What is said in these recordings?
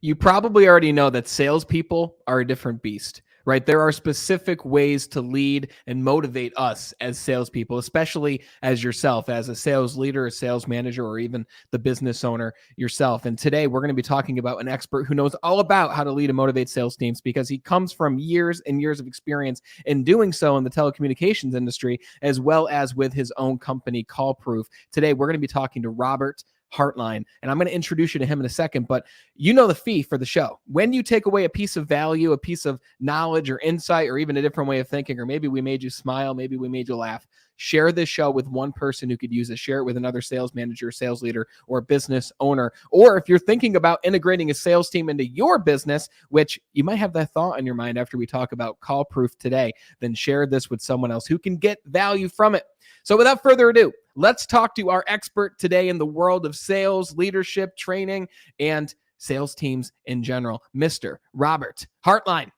You probably already know that salespeople are a different beast, right? There are specific ways to lead and motivate us as salespeople, especially as yourself, as a sales leader, a sales manager, or even the business owner yourself. And today we're going to be talking about an expert who knows all about how to lead and motivate sales teams because he comes from years and years of experience in doing so in the telecommunications industry, as well as with his own company, Call Proof. Today we're going to be talking to Robert Hartline, and I'm going to introduce you to him in a second, but you know the fee for the show. When you take away a piece of value, a piece of knowledge or insight, or even a different way of thinking, or maybe we made you smile, maybe we made you laugh, share this show with one person who could use it. Share it with another sales manager, sales leader, or business owner. Or if you're thinking about integrating a sales team into your business, which you might have that thought in your mind after we talk about Call Proof today, then share this with someone else who can get value from it. So without further ado, let's talk to our expert today in the world of sales, leadership, training, and sales teams in general, Mr. Robert Hartline.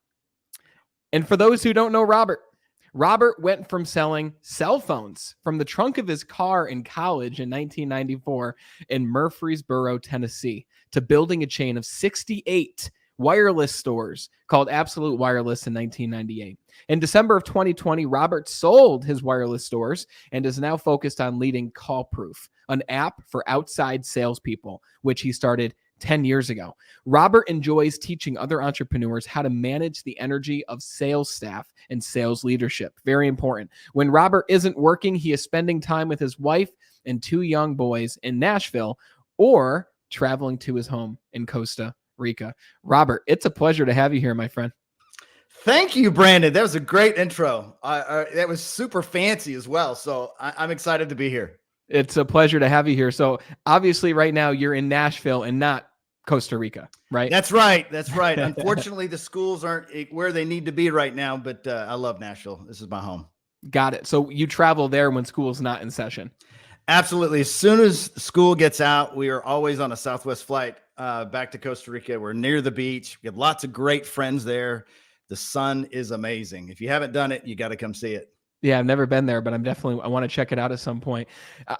And for those who don't know Robert went from selling cell phones from the trunk of his car in college in 1994 in Murfreesboro, Tennessee, to building a chain of 68 wireless stores called Absolute Wireless in 1998. In December of 2020, Robert sold his wireless stores and is now focused on leading Call Proof, an app for outside salespeople, which he started 10 years ago. Robert enjoys teaching other entrepreneurs how to manage the energy of sales staff and sales leadership. Very important. When Robert isn't working, he is spending time with his wife and 2 young boys in Nashville or traveling to his home in Costa Rica. Robert, it's a pleasure to have you here, my friend. Thank you, Brandon. That was a great intro. That was super fancy as well. So I'm excited to be here. It's a pleasure to have you here. So obviously right now you're in Nashville and not Costa Rica, right? That's right. That's right. Unfortunately, the schools aren't where they need to be right now, but I love Nashville. This is my home. Got it. So you travel there when school's not in session. Absolutely. As soon as school gets out, we are always on a Southwest flight back to Costa Rica. We're near the beach. We have lots of great friends there. The sun is amazing. If you haven't done it, you got to come see it. Yeah, I've never been there, but I want to check it out at some point.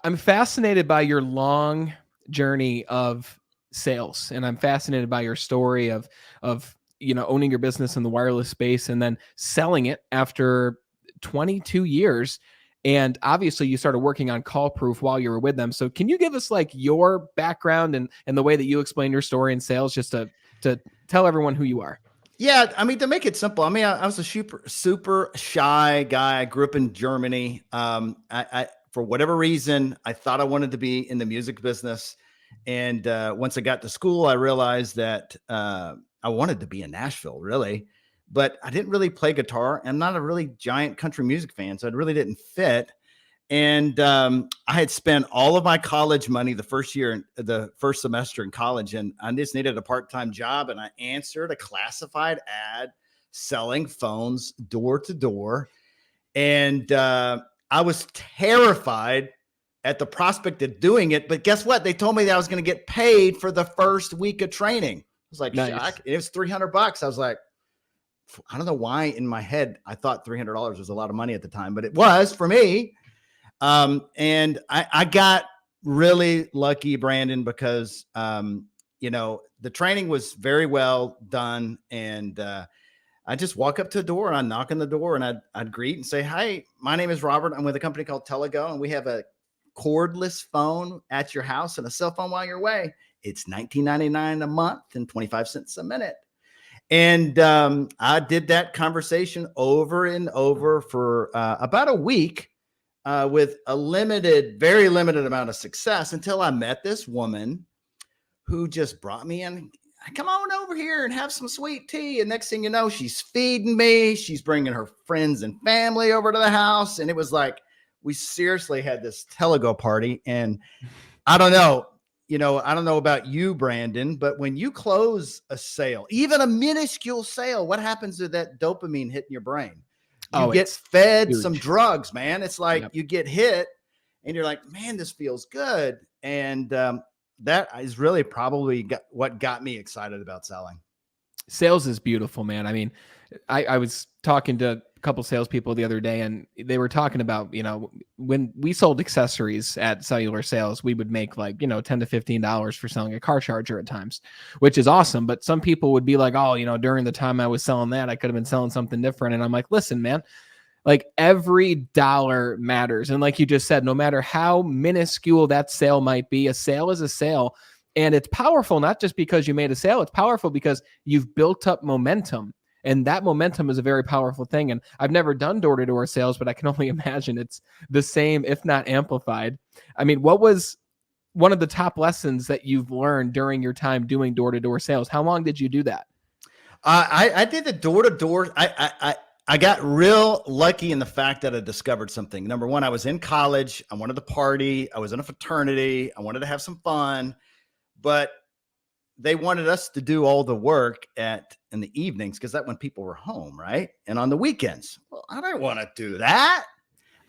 I'm fascinated by your long journey of sales, and I'm fascinated by your story of owning your business in the wireless space and then selling it after 22 years. And obviously you started working on Call Proof while you were with them. So can you give us like your background and the way that you explain your story in sales, just to tell everyone who you are? Yeah, I mean, to make it simple, I mean, I was a super shy guy. I grew up in Germany. I for whatever reason, I thought I wanted to be in the music business. And once I got to school, I realized that I wanted to be in Nashville, really. But I didn't really play guitar. I'm not a really giant country music fan, so it really didn't fit. And I had spent all of my college money the first semester in college, and I just needed a part-time job. And I answered a classified ad selling phones door to door. And I was terrified at the prospect of doing it. But guess what? They told me that I was going to get paid for the first week of training. I was like, nice. It was $300. I was like, I don't know why in my head I thought $300 was a lot of money at the time, but it was for me. And I got really lucky, Brandon, because, the training was very well done. And I just walk up to the door and I knock on the door and I'd greet and say, hi, my name is Robert. I'm with a company called Telego, and we have a cordless phone at your house and a cell phone while you're away. It's $19.99 a month and 25 cents a minute. And I did that conversation over and over for about a week with a very limited amount of success until I met this woman who just brought me in. Come on over here and have some sweet tea. And next thing you know, she's feeding me. She's bringing her friends and family over to the house. And it was like, we seriously had this Telego party. And I don't know about you, Brandon, but when you close a sale, even a minuscule sale, what happens to that dopamine hitting your brain? You get fed huge. Some drugs, man. It's like you get hit and you're like, man, this feels good. And that is really probably what got me excited about selling. Sales is beautiful, man. I mean, I was talking to couple salespeople the other day, and they were talking about, when we sold accessories at cellular sales, we would make like, $10 to $15 for selling a car charger at times, which is awesome. But some people would be like, oh, during the time I was selling that, I could have been selling something different. And I'm like, listen, man, like every dollar matters. And like you just said, no matter how minuscule that sale might be, a sale is a sale. And it's powerful, not just because you made a sale, it's powerful because you've built up momentum. And that momentum is a very powerful thing. And I've never done door-to-door sales, but I can only imagine it's the same, if not amplified. I mean, what was one of the top lessons that you've learned during your time doing door-to-door sales? How long did you do that? I did the door-to-door. I got real lucky in the fact that I discovered something. Number one, I was in college. I wanted to party. I was in a fraternity. I wanted to have some fun, but they wanted us to do all the work in the evenings because that's when people were home, right? And on the weekends. Well, I didn't want to do that.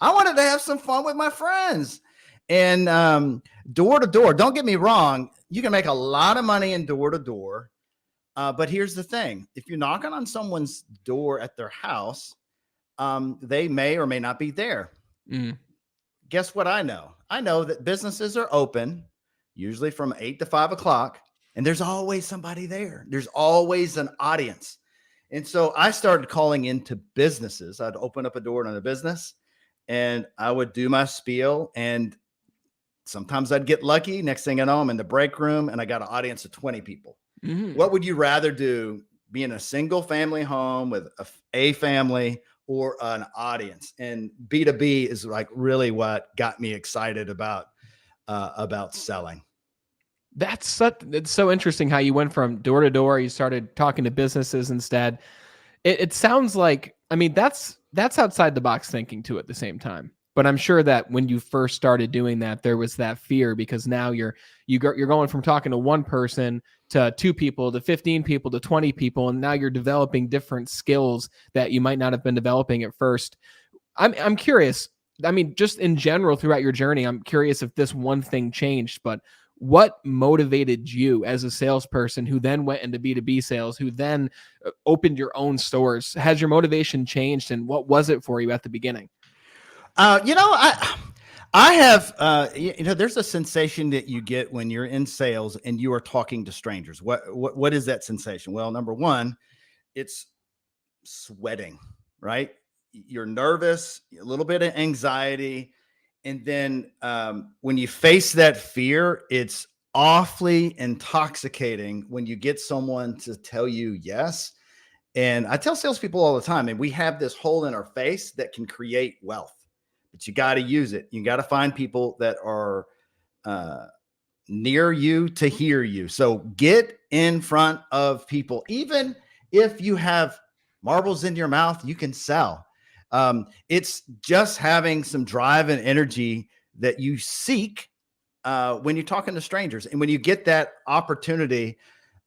I wanted to have some fun with my friends. And door to door, don't get me wrong, you can make a lot of money in door to door. But here's the thing. If you're knocking on someone's door at their house, they may or may not be there. Guess what I know? I know that businesses are open, usually from 8 to 5 o'clock. And there's always somebody there. There's always an audience. And so I started calling into businesses. I'd open up a door in a business and I would do my spiel. And sometimes I'd get lucky. Next thing I know, I'm in the break room and I got an audience of 20 people. What would you rather do? Be in a single family home with a family or an audience? And B2B is like really what got me excited about selling. It's so interesting how you went from door to door. You started talking to businesses instead. It sounds like, I mean, that's outside the box thinking too at the same time. But I'm sure that when you first started doing that, there was that fear because now you're going from talking to one person to 2 people to 15 people to 20 people, and now you're developing different skills that you might not have been developing at first. I'm curious. I mean, just in general throughout your journey, I'm curious if this one thing changed, but what motivated you as a salesperson who then went into B2B sales, who then opened your own stores? Has your motivation changed, and what was it for you at the beginning? I have, there's a sensation that you get when you're in sales and you are talking to strangers. What is that sensation? Well, number one, it's sweating, right? You're nervous, a little bit of anxiety. And then when you face that fear, it's awfully intoxicating when you get someone to tell you yes. And I tell salespeople all the time, and we have this hole in our face that can create wealth, but you got to use it. You got to find people that are near you to hear you. So get in front of people. Even if you have marbles in your mouth, you can sell. It's just having some drive and energy that you seek when you're talking to strangers. And when you get that opportunity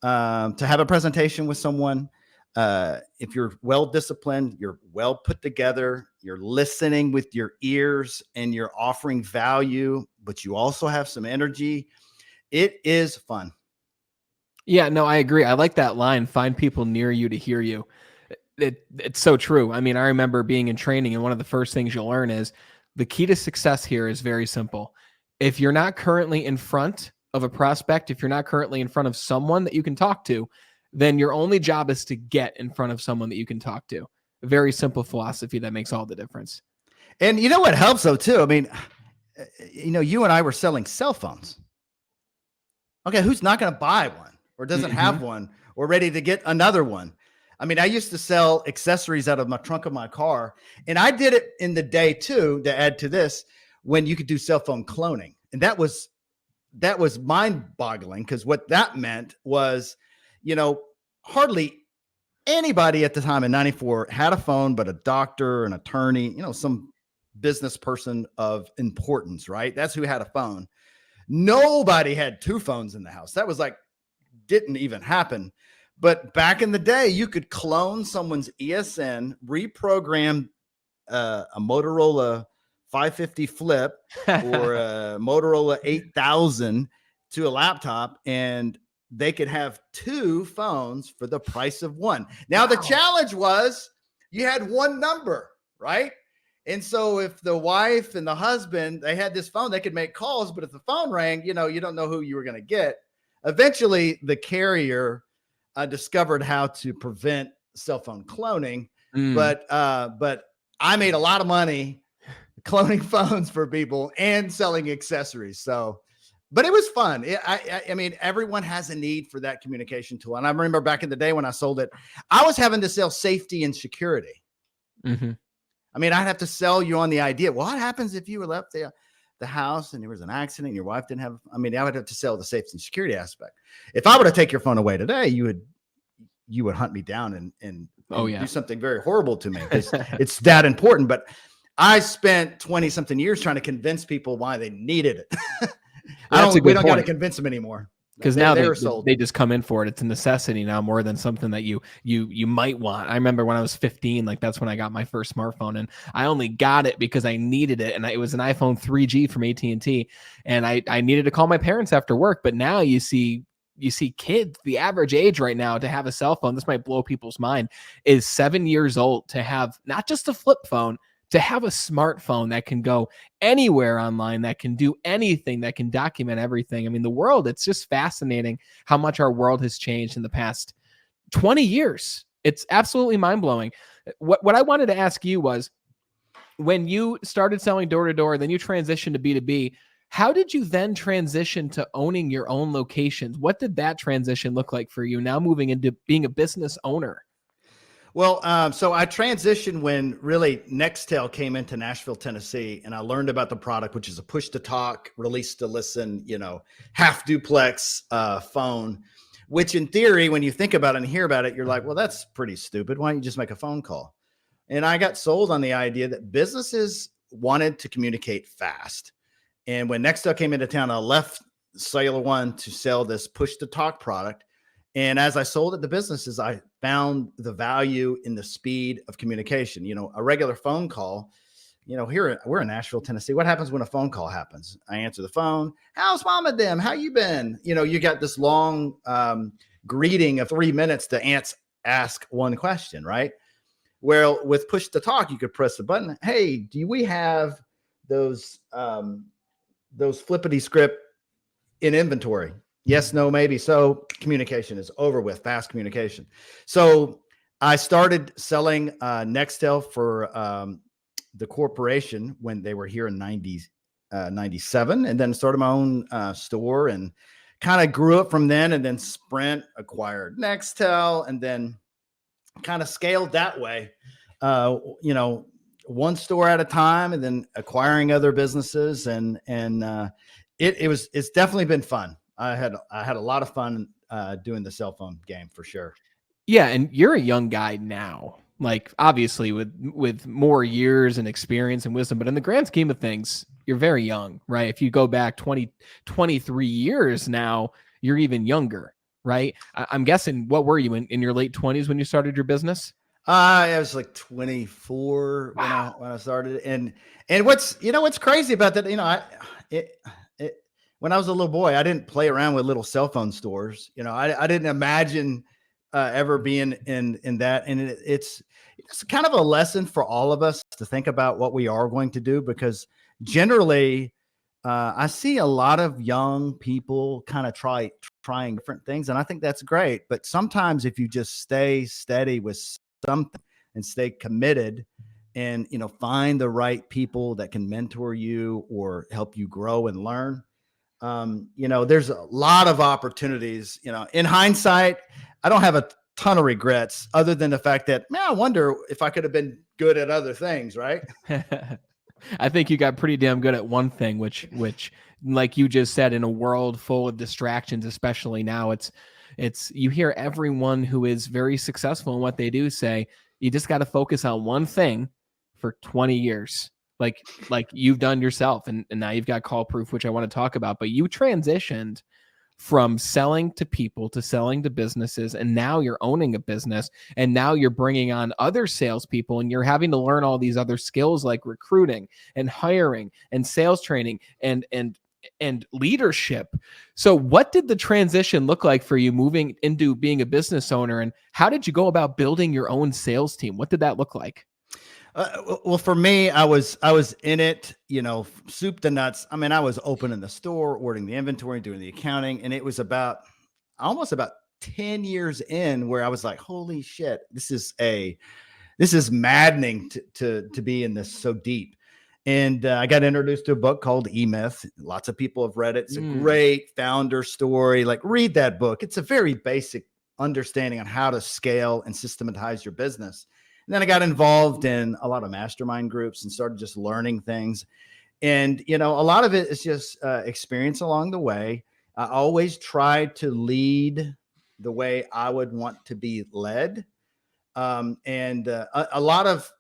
to have a presentation with someone, if you're well-disciplined, you're well put together, you're listening with your ears and you're offering value, but you also have some energy, it is fun. Yeah, no, I agree. I like that line, find people near you to hear you. It's so true. I mean, I remember being in training, and one of the first things you'll learn is the key to success here is very simple. If you're not currently in front of a prospect, if you're not currently in front of someone that you can talk to, then your only job is to get in front of someone that you can talk to. A very simple philosophy that makes all the difference. And you know what helps though, too? I mean, you and I were selling cell phones. Okay, who's not going to buy one or doesn't have one or ready to get another one? I mean, I used to sell accessories out of my trunk of my car, and I did it in the day too, to add to this, when you could do cell phone cloning. And that was mind boggling, because what that meant was, hardly anybody at the time in 94 had a phone, but a doctor, an attorney, some business person of importance, right? That's who had a phone. Nobody had 2 phones in the house. That was like, didn't even happen. But back in the day, you could clone someone's ESN, reprogram a Motorola 550 Flip or a Motorola 8000 to a laptop, and they could have 2 phones for the price of one. Now, the challenge was you had one number, right? And so if the wife and the husband, they had this phone, they could make calls, but if the phone rang, you don't know who you were going to get. Eventually, the carrier discovered how to prevent cell phone cloning, but I made a lot of money cloning phones for people and selling accessories. So, but it was fun. I mean, everyone has a need for that communication tool. And I remember back in the day when I sold it, I was having to sell safety and security. Mm-hmm. I mean, I'd have to sell you on the idea. Well, what happens if you were left the house and there was an accident and your wife didn't have, I mean, I would have to sell the safety and security aspect. If I were to take your phone away today, you would hunt me down and do something very horrible to me. It's that important. But I spent 20 something years trying to convince people why they needed it. We don't got to convince them anymore. Because now they just come in for it. It's a necessity now more than something that you might want. I remember when I was 15, like that's when I got my first smartphone, and I only got it because I needed it, and it was an iPhone 3G from AT&T, and I needed to call my parents after work. But now you see kids, the average age right now to have a cell phone, this might blow people's mind, is 7 years old to have not just a flip phone, to have a smartphone that can go anywhere online, that can do anything, that can document everything. I mean, the world, it's just fascinating how much our world has changed in the past 20 years. It's absolutely mind-blowing. What I wanted to ask you was, when you started selling door-to-door, then you transitioned to B2B, how did you then transition to owning your own locations? What did that transition look like for you now moving into being a business owner? Well, so I transitioned when really Nextel came into Nashville, Tennessee, and I learned about the product, which is a push to talk, release to listen, half duplex phone, which in theory, when you think about it and hear about it, you're like, well, that's pretty stupid. Why don't you just make a phone call? And I got sold on the idea that businesses wanted to communicate fast. And when Nextel came into town, I left Cellular One to sell this push to talk product. And as I sold it to businesses, I found the value in the speed of communication. A regular phone call, here we're in Nashville, Tennessee. What happens when a phone call happens? I answer the phone. How's mom and them? How you been? You got this long greeting of 3 minutes to ask one question, right? Well, with push to talk, you could press the button. Hey, do we have those flippity script in inventory? Yes, no, maybe. So communication is over with, fast communication. So I started selling Nextel for the corporation when they were here in 97, and then started my own store and kind of grew up from then. And then Sprint acquired Nextel and then kind of scaled that way, one store at a time and then acquiring other businesses. And it's definitely been fun. I had a lot of fun doing the cell phone game for sure. Yeah, and you're a young guy now, like obviously with more years and experience and wisdom, but in the grand scheme of things, you're very young, right? If you go back 23 years now, you're even younger, right? I'm guessing, what were you in your late 20s when you started your business? I was like 24 when I started, and what's crazy about that, when I was a little boy, I didn't play around with little cell phone stores. I didn't imagine ever being in that. And it's kind of a lesson for all of us to think about what we are going to do, because generally I see a lot of young people kind of trying different things. And I think that's great. But sometimes if you just stay steady with something and stay committed and, find the right people that can mentor you or help you grow and learn, there's a lot of opportunities. In hindsight, I don't have a ton of regrets other than the fact that, man, I wonder if I could have been good at other things, right? I think you got pretty damn good at one thing, which, like you just said, in a world full of distractions, especially now, it's you hear everyone who is very successful in what they do say, you just got to focus on one thing for 20 years. Like you've done yourself, and now you've got Call Proof, which I want to talk about, but you transitioned from selling to people to selling to businesses, and now you're owning a business, and now you're bringing on other salespeople, and you're having to learn all these other skills like recruiting and hiring and sales training and and leadership. So what did the transition look like for you moving into being a business owner, and how did you go about building your own sales team? What did that look like? Well, for me, I was in it, soup to nuts. I mean, I was opening the store, ordering the inventory, doing the accounting, and it was almost about 10 years in where I was like, holy shit, this is maddening to be in this so deep. And I got introduced to a book called E-Myth. Lots of people have read it. It's a great founder story. Like, read that book. It's a very basic understanding on how to scale and systematize your business. And then I got involved in a lot of mastermind groups and started just learning things. And, a lot of it is just experience along the way. I always tried to lead the way I would want to be led. And a lot of,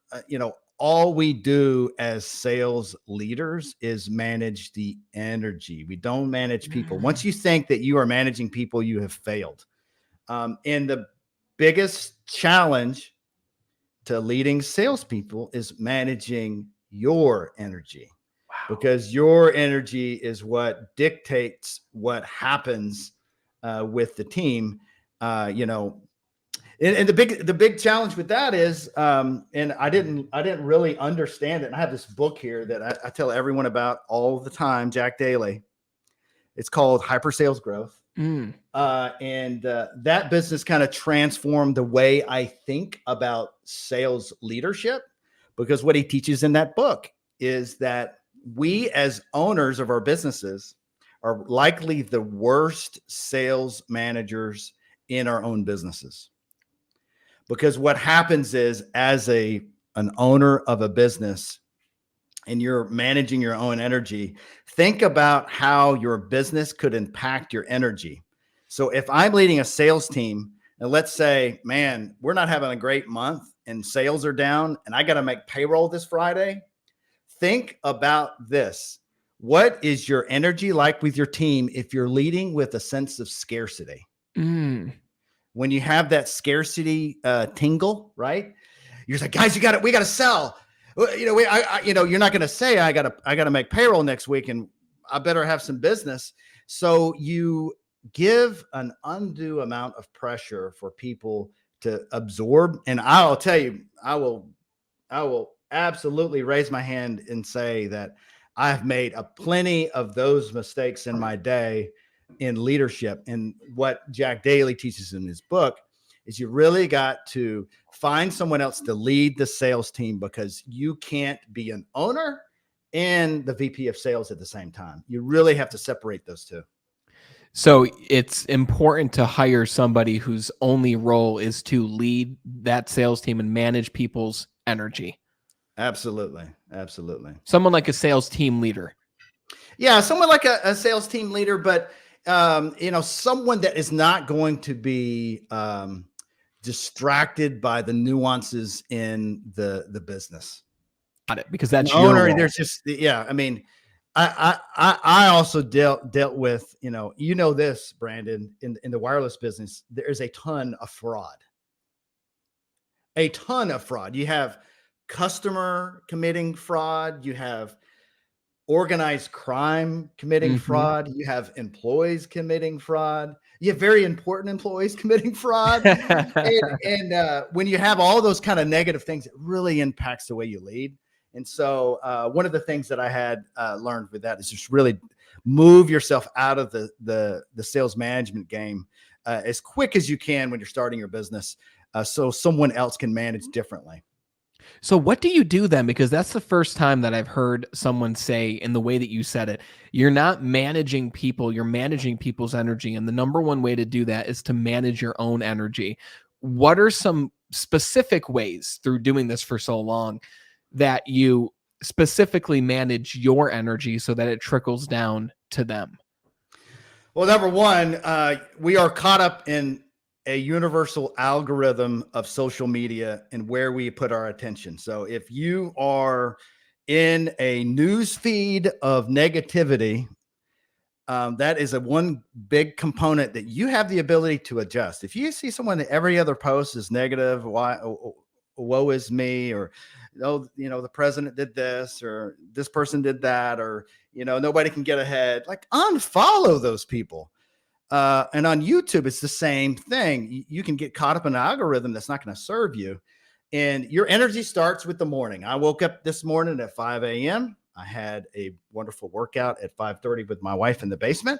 all we do as sales leaders is manage the energy. We don't manage people. Once you think that you are managing people, you have failed. And the biggest challenge to leading salespeople is managing your energy. Wow. Because your energy is what dictates what happens with the team. And the big challenge with that is, and I didn't really understand it. And I have this book here that I tell everyone about all the time, Jack Daly. It's called Hyper Sales Growth. And that business kind of transformed the way I think about sales leadership, because what he teaches in that book is that we as owners of our businesses are likely the worst sales managers in our own businesses. Because what happens is, as an owner of a business and you're managing your own energy, think about how your business could impact your energy. So if I'm leading a sales team, and let's say, man, we're not having a great month and sales are down and I got to make payroll this Friday. Think about this. What is your energy like with your team if you're leading with a sense of scarcity? When you have that scarcity tingle, right? You're like, guys, we got to sell. You're not going to say I got to make payroll next week and I better have some business. So you give an undue amount of pressure for people to absorb. And I'll tell you, I will absolutely raise my hand and say that I've made a plenty of those mistakes in my day in leadership. And what Jack Daly teaches in his book is you really got to find someone else to lead the sales team, because you can't be an owner and the VP of sales at the same time. You really have to separate those two. So it's important to hire somebody whose only role is to lead that sales team and manage people's energy. Absolutely. Absolutely. Someone like a sales team leader. Yeah, someone like a sales team leader, but someone that is not going to be distracted by the nuances in the business. Got it, because that's An your owner. role. There's just, I mean, I also dealt with, this, Brandon, in the wireless business, there's a ton of fraud. You have customer committing fraud. You have organized crime committing fraud. You have employees committing fraud. You have very important employees committing fraud. and when you have all those kind of negative things, it really impacts the way you lead. And so one of the things that I had learned with that is just really move yourself out of the sales management game as quick as you can when you're starting your business, so someone else can manage differently. So what do you do then? Because that's the first time that I've heard someone say, in the way that you said it, you're not managing people, you're managing people's energy. And the number one way to do that is to manage your own energy. What are some specific ways, through doing this for so long, that you specifically manage your energy so that it trickles down to them? Well, number one, we are caught up in a universal algorithm of social media and where we put our attention. So if you are in a news feed of negativity, that is one big component that you have the ability to adjust. If you see someone that every other post is negative, woe is me, or the president did this, or this person did that, or Nobody can get ahead. Like, unfollow those people. And on YouTube, it's the same thing. You can get caught up in an algorithm that's not going to serve you. And your energy starts with the morning. I woke up this morning at 5 a.m. I had a wonderful workout at 5:30 with my wife in the basement.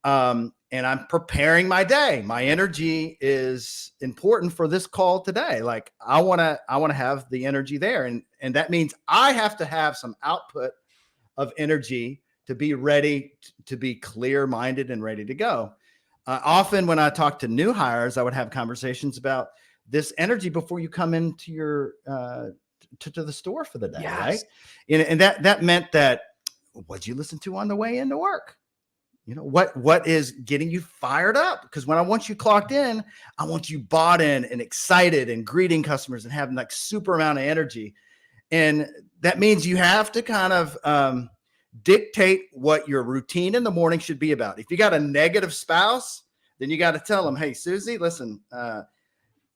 And I'm preparing my day. My energy is important for this call today. Like, I want to have the energy there. And that means I have to have some output of energy to be ready, to be clear-minded and ready to go. Often when I talk to new hires, I would have conversations about this energy before you come into your to the store for the day, Yes. right? And that meant that, what'd you listen to on the way into work? What is getting you fired up? Because when I want you clocked in, I want you bought in and excited and greeting customers and having like super amount of energy. And that means you have to kind of dictate what your routine in the morning should be about. If you got a negative spouse, then you got to tell them, hey, Susie, listen,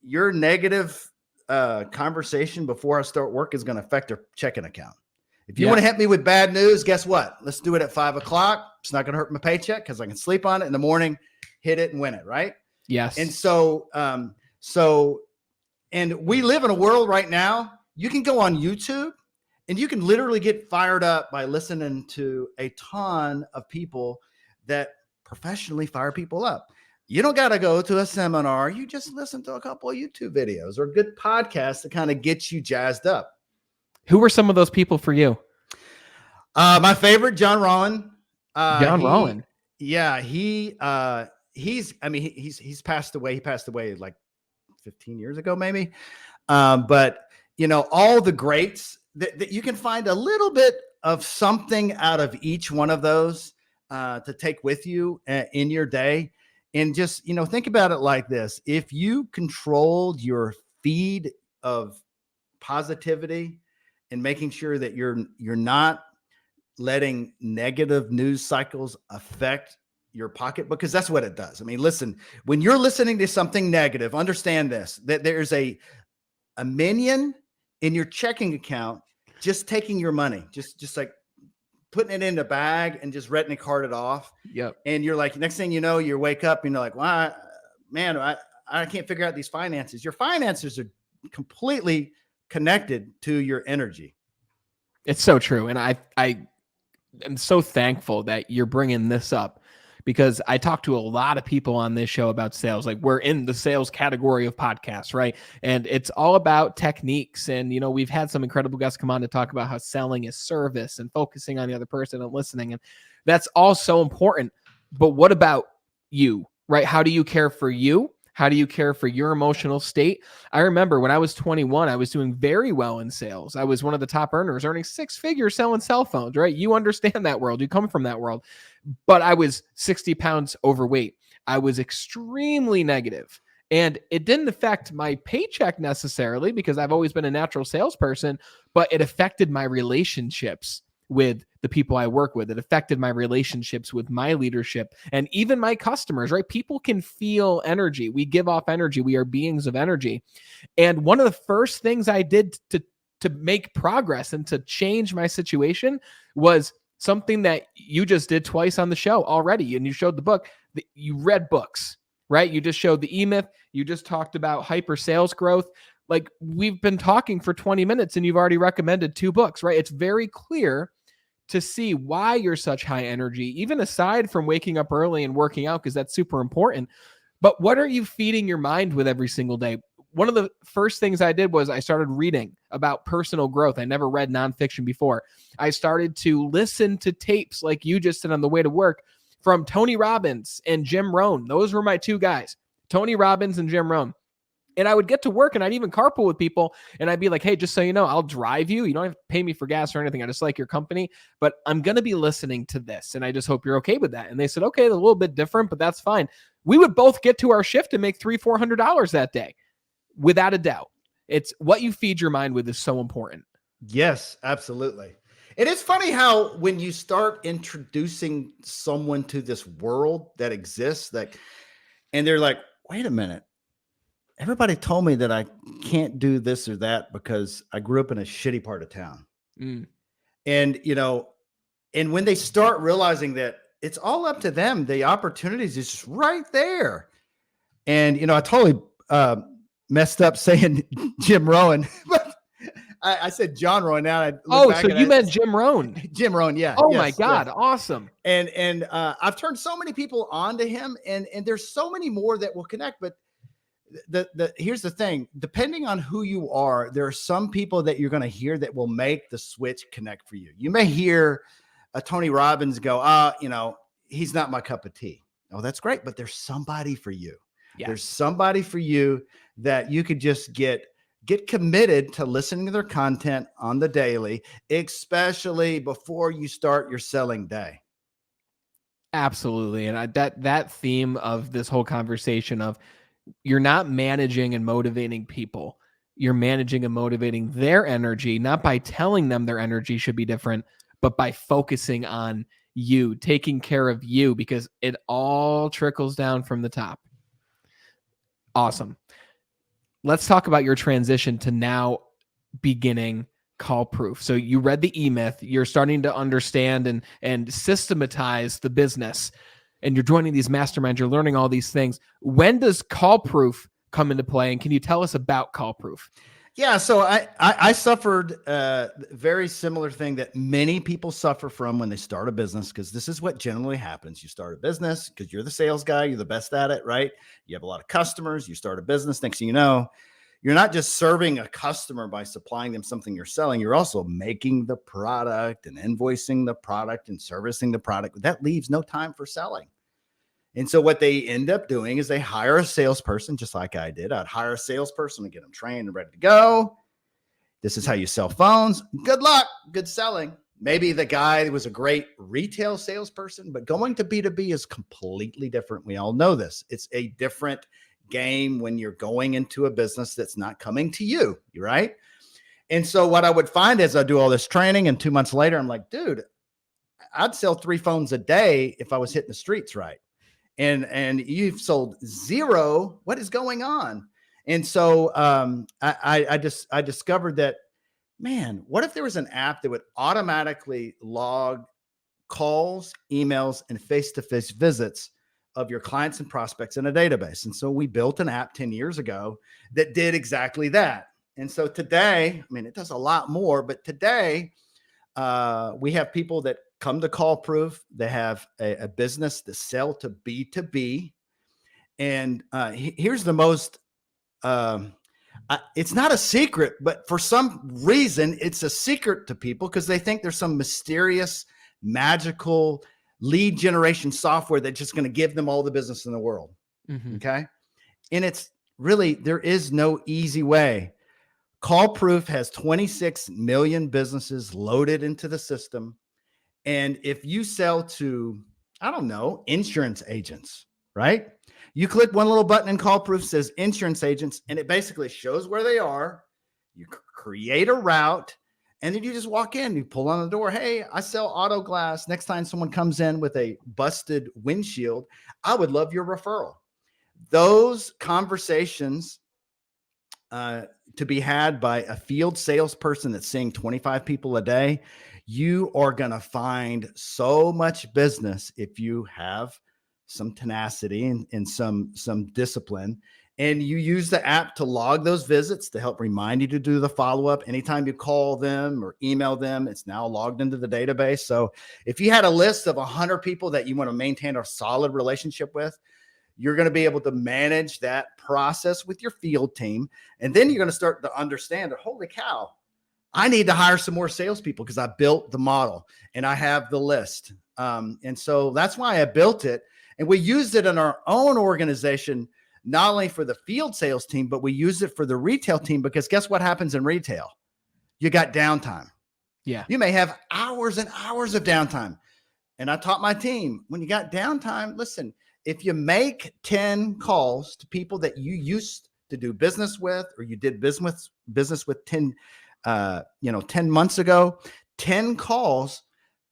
your negative conversation before I start work is going to affect your checking account. If you want to hit me with bad news, guess what? Let's do it at 5 o'clock. It's not going to hurt my paycheck because I can sleep on it in the morning, hit it and win it. Right. Yes. And so and we live in a world right now. You can go on YouTube and you can literally get fired up by listening to a ton of people that professionally fire people up. You don't got to go to a seminar. You just listen to a couple of YouTube videos or good podcasts to kind of get you jazzed up. Who were some of those people for you? My favorite, John Rollin. John Rollin. Yeah, he's passed away. He passed away like 15 years ago, maybe. But all the greats that you can find a little bit of something out of each one of those to take with you in your day. And just, think about it like this. If you controlled your feed of positivity and making sure that you're not letting negative news cycles affect your pocket, because that's what it does. I mean, listen, when you're listening to something negative, understand this, that there's a minion in your checking account just taking your money, just like putting it in a bag and just retina card it off. Yep. And you're like, next thing you know, you wake up and you're like, well, man, I can't figure out these finances. Your finances are completely connected to your energy. It's so true. And I am so thankful that you're bringing this up, because I talk to a lot of people on this show about sales. Like, we're in the sales category of podcasts, right? And it's all about techniques. And, we've had some incredible guests come on to talk about how selling is service and focusing on the other person and listening. And that's all so important. But what about you, right? How do you care for you? How do you care for your emotional state? I remember when I was 21, I was doing very well in sales. I was one of the top earners, earning 6 figures selling cell phones, right? You understand that world. You come from that world. But I was 60 pounds overweight. I was extremely negative. And it didn't affect my paycheck necessarily, because I've always been a natural salesperson, but it affected my relationships with the people I work with. It affected my relationships with my leadership and even my customers, right? People can feel energy. We give off energy. We are beings of energy. And one of the first things I did to make progress and to change my situation was something that you just did twice on the show already. And you showed the book. You read books, right? You just showed the E-Myth. You just talked about hyper sales growth. Like, we've been talking for 20 minutes and you've already recommended 2 books, right? It's very clear to see why you're such high energy, even aside from waking up early and working out, because that's super important. But what are you feeding your mind with every single day? One of the first things I did was I started reading about personal growth. I never read nonfiction before. I started to listen to tapes like you just did on the way to work from Tony Robbins and Jim Rohn. Those were my 2 guys, Tony Robbins and Jim Rohn. And I would get to work and I'd even carpool with people and I'd be like, hey, just so you know, I'll drive you. You don't have to pay me for gas or anything. I just like your company, but I'm going to be listening to this. And I just hope you're okay with that. And they said, okay, a little bit different, but that's fine. We would both get to our shift and make $300-$400 that day, without a doubt. It's what you feed your mind with is so important. Yes, absolutely. And it's funny how when you start introducing someone to this world that exists, and they're like, wait a minute. Everybody told me that I can't do this or that because I grew up in a shitty part of town. Mm. And, And when they start realizing that it's all up to them, the opportunities is just right there. And, I totally messed up saying Jim Rohn, but I said John Rohn. Now I look back So at you it. meant Jim Rohn. Jim Rohn. Yeah. Oh my Yes. God. Yes. Awesome. And I've turned so many people onto him, and there's so many more that will connect. But here's the thing, depending on who you are, there are some people that you're going to hear that will make the switch connect for you. You may hear Tony Robbins go, he's not my cup of tea. Oh, that's great. But there's somebody for you. Yes. There's somebody for you that you could just get committed to listening to their content on the daily, especially before you start your selling day. Absolutely. And that theme of this whole conversation of you're not managing and motivating people. You're managing and motivating their energy, not by telling them their energy should be different, but by focusing on you, taking care of you, because it all trickles down from the top. Awesome. Let's talk about your transition to now beginning Call Proof. So you read the E-Myth, you're starting to understand and systematize the business, and you're joining these masterminds, you're learning all these things. When does Call Proof come into play? And can you tell us about Call Proof? Yeah, so I suffered a very similar thing that many people suffer from when they start a business, because this is what generally happens. You start a business because you're the sales guy, you're the best at it, right? You have a lot of customers, you start a business, next thing you know, you're not just serving a customer by supplying them something you're selling, you're also making the product and invoicing the product and servicing the product. That leaves no time for selling. And so what they end up doing is they hire a salesperson, just like I did. I'd hire a salesperson to get them trained and ready to go. This is how you sell phones. Good luck. Good selling. Maybe the guy was a great retail salesperson, but going to B2B is completely different. We all know this. It's a different game when you're going into a business that's not coming to you, right? And so what I would find is I do all this training, and 2 months later, I'm like, dude, I'd sell 3 phones a day if I was hitting the streets right. And you've sold 0. What is going on? And so I discovered that, man, what if there was an app that would automatically log calls, emails, and face-to-face visits of your clients and prospects in a database? And so we built an app 10 years ago that did exactly that. And so today, I mean, it does a lot more, but today we have people that come to Call Proof. They have a business to sell to B2B. And here's the most, it's not a secret, but for some reason, it's a secret to people because they think there's some mysterious, magical lead generation software that's just going to give them all the business in the world. Mm-hmm. Okay. And it's really, there is no easy way. Call Proof has 26 million businesses loaded into the system. And if you sell to, I don't know, insurance agents, right? You click one little button in Call Proof, says insurance agents, and it basically shows where they are. You create a route, and then you just walk in, you pull on the door. Hey, I sell auto glass. Next time someone comes in with a busted windshield, I would love your referral. Those conversations to be had by a field salesperson that's seeing 25 people a day, you are going to find so much business if you have some tenacity and some discipline. And you use the app to log those visits to help remind you to do the follow-up. Anytime you call them or email them, it's now logged into the database. So if you had a list of 100 people that you want to maintain a solid relationship with, you're going to be able to manage that process with your field team. And then you're going to start to understand that, holy cow, I need to hire some more salespeople because I built the model and I have the list. And so that's why I built it. And we used it in our own organization, not only for the field sales team, but we use it for the retail team, because guess what happens in retail? You got downtime. Yeah. You may have hours and hours of downtime. And I taught my team, when you got downtime, listen, if you make 10 calls to people that you used to do business with, or you did business with 10 months ago, 10 calls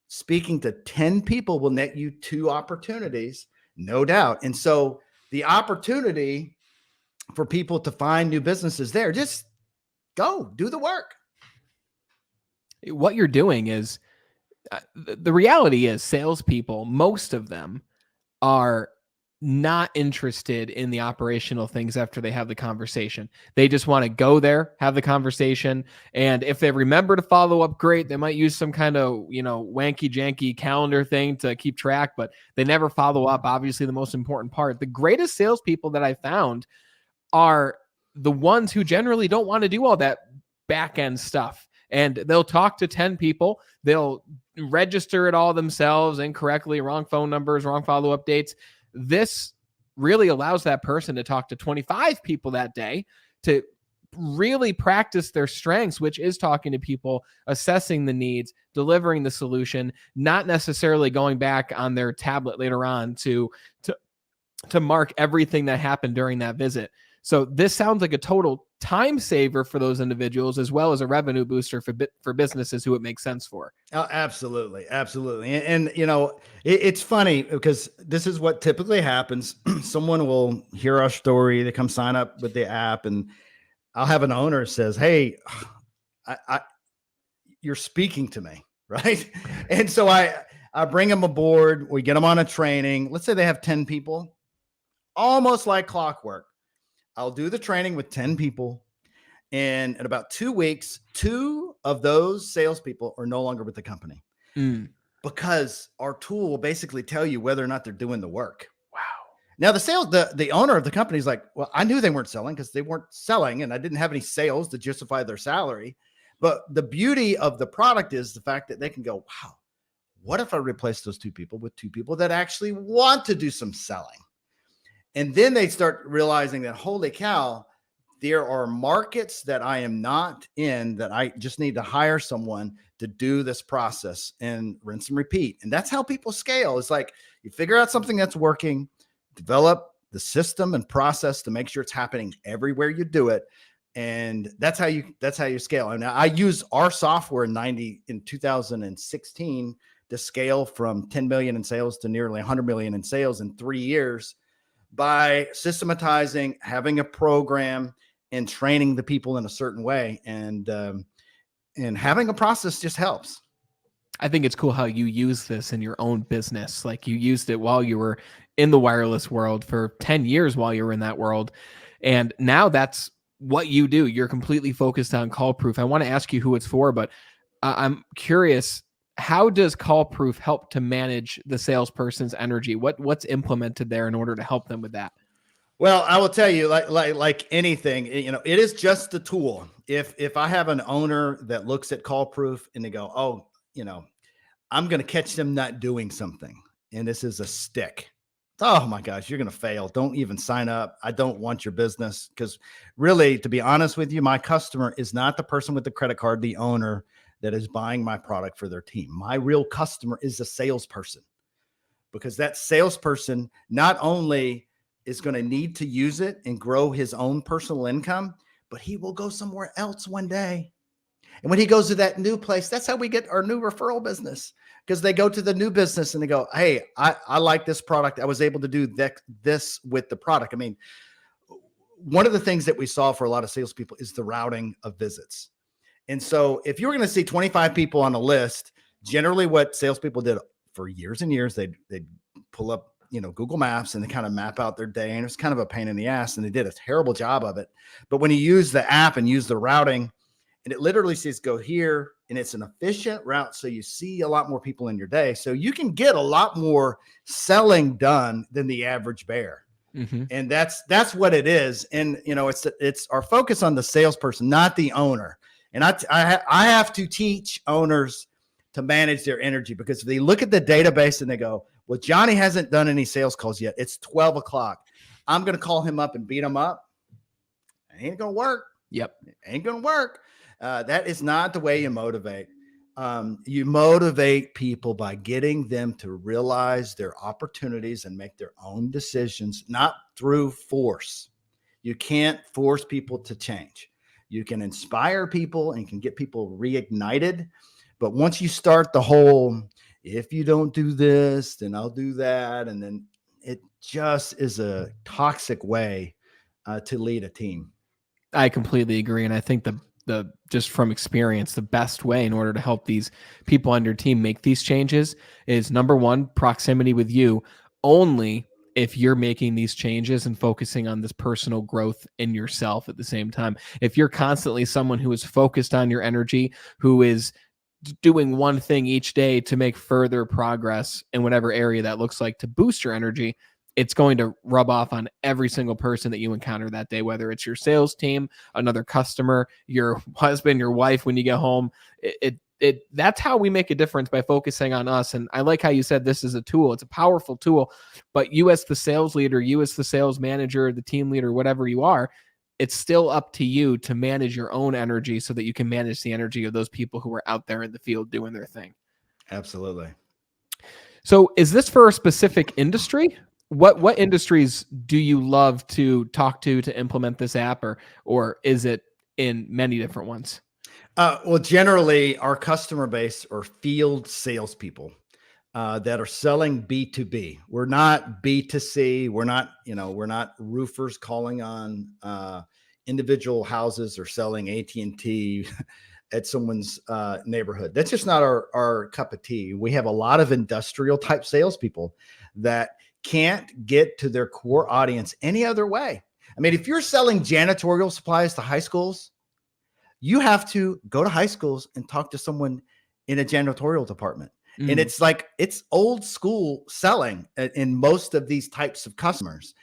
speaking to 10 people will net you 2 opportunities, no doubt. And so the opportunity for people to find new businesses there, just go do the work. What you're doing is, The reality is salespeople, most of them are not interested in the operational things after they have the conversation. They just want to go there, have the conversation. And if they remember to follow up, great. They might use some kind of, wanky janky calendar thing to keep track, but they never follow up. Obviously, the most important part. The greatest salespeople that I found are the ones who generally don't want to do all that back end stuff. And they'll talk to 10 people. They'll register it all themselves incorrectly, wrong phone numbers, wrong follow-up dates. This really allows that person to talk to 25 people that day to really practice their strengths, which is talking to people, assessing the needs, delivering the solution, not necessarily going back on their tablet later on to mark everything that happened during that visit. So this sounds like a total time saver for those individuals, as well as a revenue booster for businesses who it makes sense for. Oh, absolutely. Absolutely. And it's funny because this is what typically happens. Someone will hear our story. They come sign up with the app, and I'll have an owner says, "Hey, you're speaking to me." Right. And so I bring them aboard. We get them on a training. Let's say they have 10 people, almost like clockwork. I'll do the training with 10 people. And in about 2 weeks, 2 of those salespeople are no longer with the company because our tool will basically tell you whether or not they're doing the work. Wow. Now the owner of the company is like, well, I knew they weren't selling because they weren't selling and I didn't have any sales to justify their salary. But the beauty of the product is the fact that they can go, wow, what if I replace those 2 people with 2 people that actually want to do some selling? And then they start realizing that, holy cow, there are markets that I am not in that I just need to hire someone to do this process and rinse and repeat. And that's how people scale. It's like you figure out something that's working, develop the system and process to make sure it's happening everywhere you do it. And that's how you scale. And I use our software in 2016 to scale from 10 million in sales to nearly 100 million in sales in 3 years by systematizing, having a program, and training the people in a certain way. And having a process just helps. I think it's cool how you use this in your own business. Like you used it while you were in the wireless world for 10 years while you were in that world. And now that's what you do. You're completely focused on Call Proof. I want to ask you who it's for, but I'm curious, how does Call Proof help to manage the salesperson's energy? What's implemented there in order to help them with that? Well, I will tell you, like anything, it is just a tool. If I have an owner that looks at Call Proof and they go, oh, I'm going to catch them not doing something, and this is a stick. Oh my gosh, you're going to fail. Don't even sign up. I don't want your business, because really, to be honest with you, my customer is not the person with the credit card, the owner that is buying my product for their team. My real customer is the salesperson, because that salesperson not only is going to need to use it and grow his own personal income, but he will go somewhere else one day. And when he goes to that new place, that's how we get our new referral business, because they go to the new business and they go, hey, I like this product. I was able to do this with the product. I mean, one of the things that we saw for a lot of salespeople is the routing of visits. And so if you were going to see 25 people on a list, generally what salespeople did for years and years, they'd pull up, Google Maps, and they kind of map out their day. And it's kind of a pain in the ass, and they did a terrible job of it. But when you use the app and use the routing, and it literally says go here, and it's an efficient route, so you see a lot more people in your day. So you can get a lot more selling done than the average bear. Mm-hmm. And that's what it is. And it's our focus on the salesperson, not the owner. And I have to teach owners to manage their energy, because if they look at the database and they go, well, Johnny hasn't done any sales calls yet. It's 12 o'clock. I'm going to call him up and beat him up. It ain't going to work. Yep. It ain't going to work. That is not the way you motivate. You motivate people by getting them to realize their opportunities and make their own decisions, not through force. You can't force people to change. You can inspire people and you can get people reignited. But once you start the whole, if you don't do this, then I'll do that, and then it just is a toxic way to lead a team. I completely agree. And I think just from experience, the best way in order to help these people on your team make these changes is number one, proximity with you. Only if you're making these changes and focusing on this personal growth in yourself at the same time. If you're constantly someone who is focused on your energy, who is doing one thing each day to make further progress in whatever area that looks like to boost your energy, it's going to rub off on every single person that you encounter that day, whether it's your sales team, another customer, your husband, your wife when you get home. That's how we make a difference, by focusing on us. And I like how you said this is a tool. It's a powerful tool, but you as the sales leader, you as the sales manager, the team leader, whatever you are, it's still up to you to manage your own energy so that you can manage the energy of those people who are out there in the field doing their thing. Absolutely. So is this for a specific industry? What industries do you love to talk to implement this app, or is it in many different ones? Well, generally, our customer base are field salespeople that are selling B2B. We're not B2C. We're not roofers calling on individual houses or selling AT&T at someone's neighborhood. That's just not our cup of tea. We have a lot of industrial type salespeople that can't get to their core audience any other way. I mean, if you're selling janitorial supplies to high schools, you have to go to high schools and talk to someone in a janitorial department. And it's like, it's old school selling in most of these types of customers.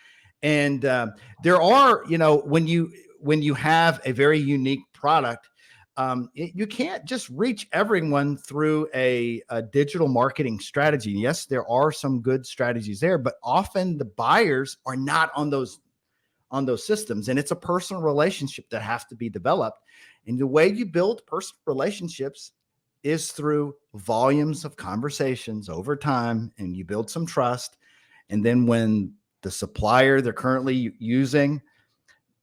And there are, when you have a very unique product, you can't just reach everyone through a digital marketing strategy. Yes, there are some good strategies there, but often the buyers are not on those systems. And it's a personal relationship that has to be developed. And the way you build personal relationships is through volumes of conversations over time, and you build some trust. And then when the supplier they're currently using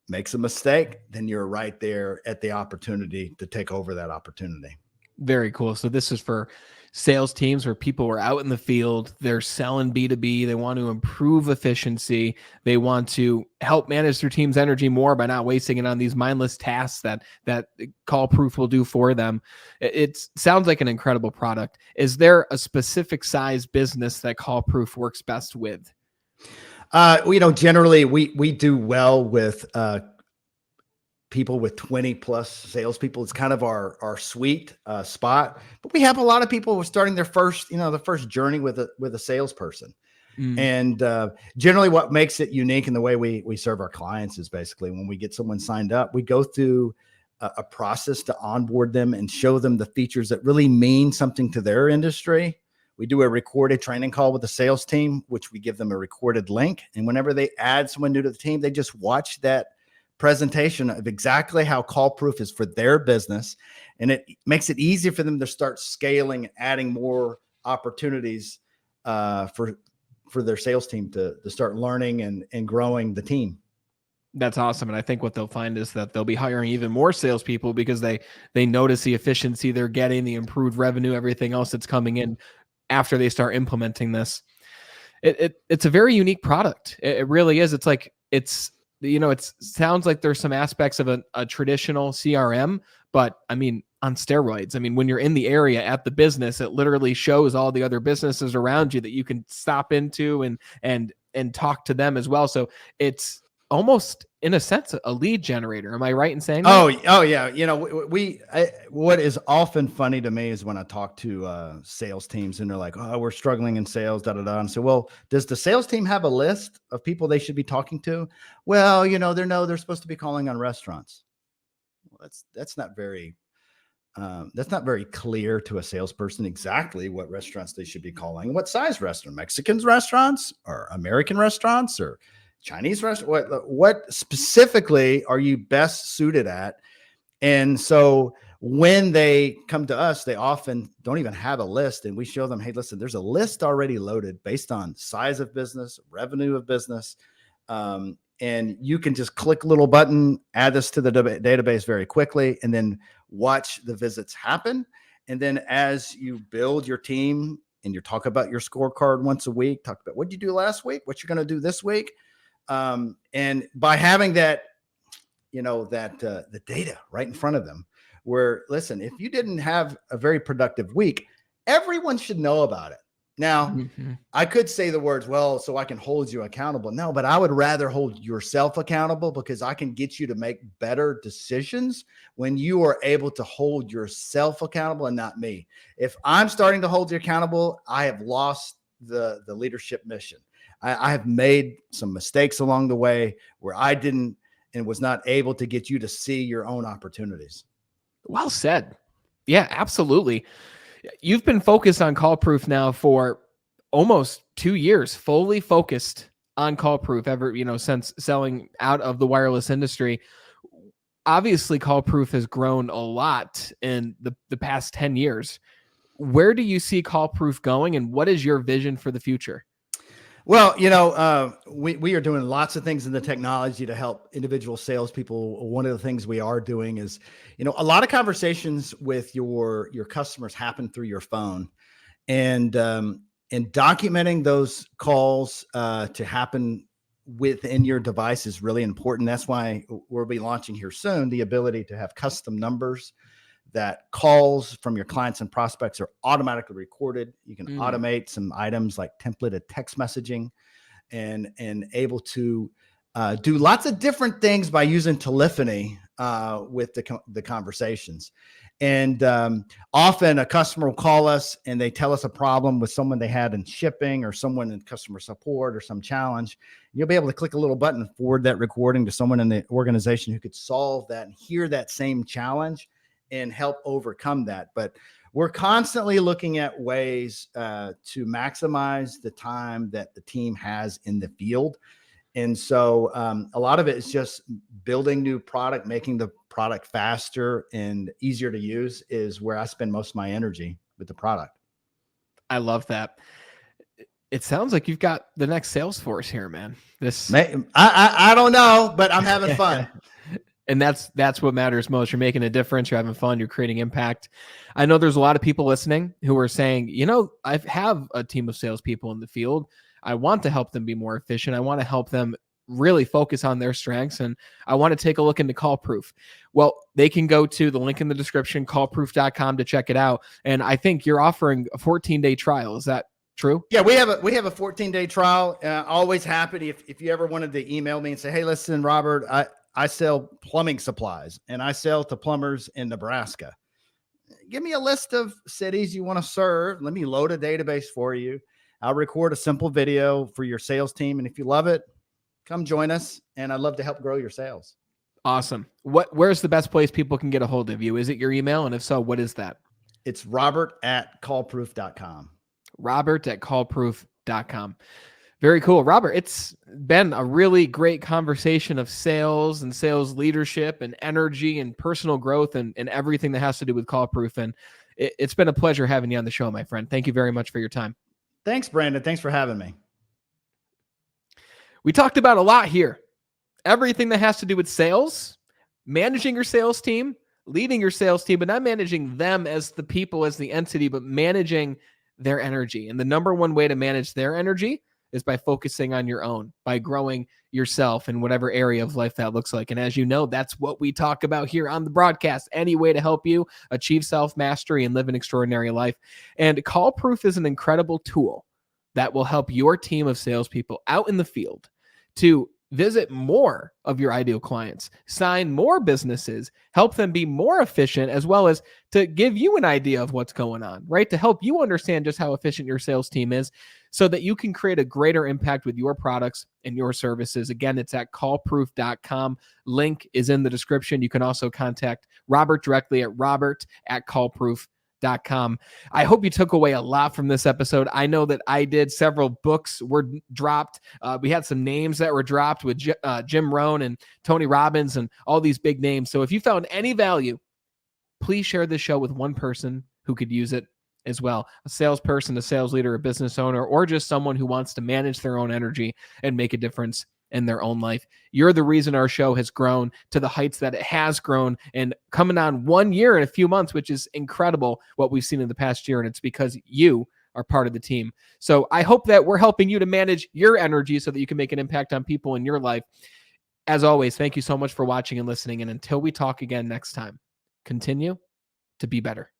makes a mistake, then you're right there at the opportunity to take over that opportunity. Very cool. So this is for sales teams where people are out in the field, they're selling B2B, they want to improve efficiency, they want to help manage their team's energy more by not wasting it on these mindless tasks that Call Proof will do for them. It sounds like an incredible product. Is there a specific size business that Call Proof works best with? Generally we do well with people with 20 plus salespeople. It's kind of our sweet spot, but we have a lot of people who are starting their first journey with a salesperson. And generally what makes it unique in the way we serve our clients is basically when we get someone signed up, we go through a process to onboard them and show them the features that really mean something to their industry. We do a recorded training call with the sales team, which we give them a recorded link. And whenever they add someone new to the team, they just watch that presentation of exactly how Call Proof is for their business. And it makes it easy for them to start scaling and adding more opportunities for their sales team to start learning and growing the team. That's awesome. And I think what they'll find is that they'll be hiring even more salespeople because they notice the efficiency they're getting, the improved revenue, everything else that's coming in after they start implementing this. It's a very unique product. It really is. It's like, it sounds like there's some aspects of a traditional CRM, but I mean, on steroids. I mean, when you're in the area at the business, it literally shows all the other businesses around you that you can stop into and talk to them as well. So it's almost, in a sense, a lead generator. Am I right in saying that? Oh yeah. What is often funny to me is when I talk to sales teams and they're like, "Oh, we're struggling in sales, da da da." And so, well, does the sales team have a list of people they should be talking to? Well, they're supposed to be calling on restaurants. Well, that's not very clear to a salesperson exactly what restaurants they should be calling. What size restaurant? Mexicans restaurants or American restaurants or Chinese restaurant? What specifically are you best suited at? And so when they come to us, they often don't even have a list. And we show them, hey, listen, there's a list already loaded based on size of business, revenue of business. And you can just click a little button, add this to the database very quickly, and then watch the visits happen. And then as you build your team and you talk about your scorecard once a week, talk about what you do last week, what you're going to do this week. And by having that, the data right in front of them, where, listen, if you didn't have a very productive week, everyone should know about it. Now, Mhm. I could say the words, well, so I can hold you accountable. No, but I would rather hold yourself accountable, because I can get you to make better decisions when you are able to hold yourself accountable and not me. If I'm starting to hold you accountable, I have lost the leadership mission. I have made some mistakes along the way where I didn't and was not able to get you to see your own opportunities. Well said. Yeah, absolutely. You've been focused on call proof now for almost 2 years, fully focused on call proof ever, since selling out of the wireless industry. Obviously, call proof has grown a lot in the past 10 years. Where do you see call proof going, and what is your vision for the future? Well, we are doing lots of things in the technology to help individual salespeople. One of the things we are doing is, a lot of conversations with your customers happen through your phone, and documenting those calls to happen within your device is really important. That's why we'll be launching here soon the ability to have custom numbers, that calls from your clients and prospects are automatically recorded. You can automate some items like templated text messaging, and able to do lots of different things by using telephony with the conversations. And often a customer will call us and they tell us a problem with someone they had in shipping, or someone in customer support, or some challenge. You'll be able to click a little button and forward that recording to someone in the organization who could solve that and hear that same challenge and help overcome that. But we're constantly looking at ways to maximize the time that the team has in the field. And so a lot of it is just building new product, making the product faster and easier to use is where I spend most of my energy with the product. I love that. It sounds like you've got the next Salesforce here, man. I don't know, but I'm having fun. And that's what matters most. You're making a difference. You're having fun. You're creating impact. I know there's a lot of people listening who are saying, I have a team of salespeople in the field. I want to help them be more efficient. I want to help them really focus on their strengths, and I want to take a look into Call Proof. Well, they can go to the link in the description, callproof.com, to check it out. And I think you're offering a 14-day trial. Is that true? Yeah, we have a 14-day trial. Always happy if you ever wanted to email me and say, hey, listen, Robert, I sell plumbing supplies and I sell to plumbers in Nebraska. Give me a list of cities you want to serve. Let me load a database for you. I'll record a simple video for your sales team. And if you love it, come join us. And I'd love to help grow your sales. Awesome. Where's the best place people can get a hold of you? Is it your email? And if so, what is that? It's robert@callproof.com. robert@callproof.com. Very cool. Robert, it's been a really great conversation of sales and sales leadership and energy and personal growth and everything that has to do with Call Proof. And it's been a pleasure having you on the show, my friend. Thank you very much for your time. Thanks, Brandon. Thanks for having me. We talked about a lot here. Everything that has to do with sales, managing your sales team, leading your sales team, but not managing them as the people, as the entity, but managing their energy. And the number one way to manage their energy is by focusing on your own, by growing yourself in whatever area of life that looks like. And as you know, that's what we talk about here on the broadcast. Any way to help you achieve self-mastery and live an extraordinary life. And Call Proof is an incredible tool that will help your team of salespeople out in the field to visit more of your ideal clients, sign more businesses, help them be more efficient, as well as to give you an idea of what's going on, right? To help you understand just how efficient your sales team is so that you can create a greater impact with your products and your services. Again, it's at callproof.com. Link is in the description. You can also contact Robert directly at robert@callproof.com. I hope you took away a lot from this episode. I know that I did. Several books were dropped. We had some names that were dropped with Jim Rohn and Tony Robbins and all these big names. So if you found any value, please share this show with one person who could use it as well. A salesperson, a sales leader, a business owner, or just someone who wants to manage their own energy and make a difference in their own life. You're the reason our show has grown to the heights that it has grown, and coming on 1 year in a few months, which is incredible what we've seen in the past year. And it's because you are part of the team. So I hope that we're helping you to manage your energy so that you can make an impact on people in your life. As always, thank you so much for watching and listening. And until we talk again next time, continue to be better.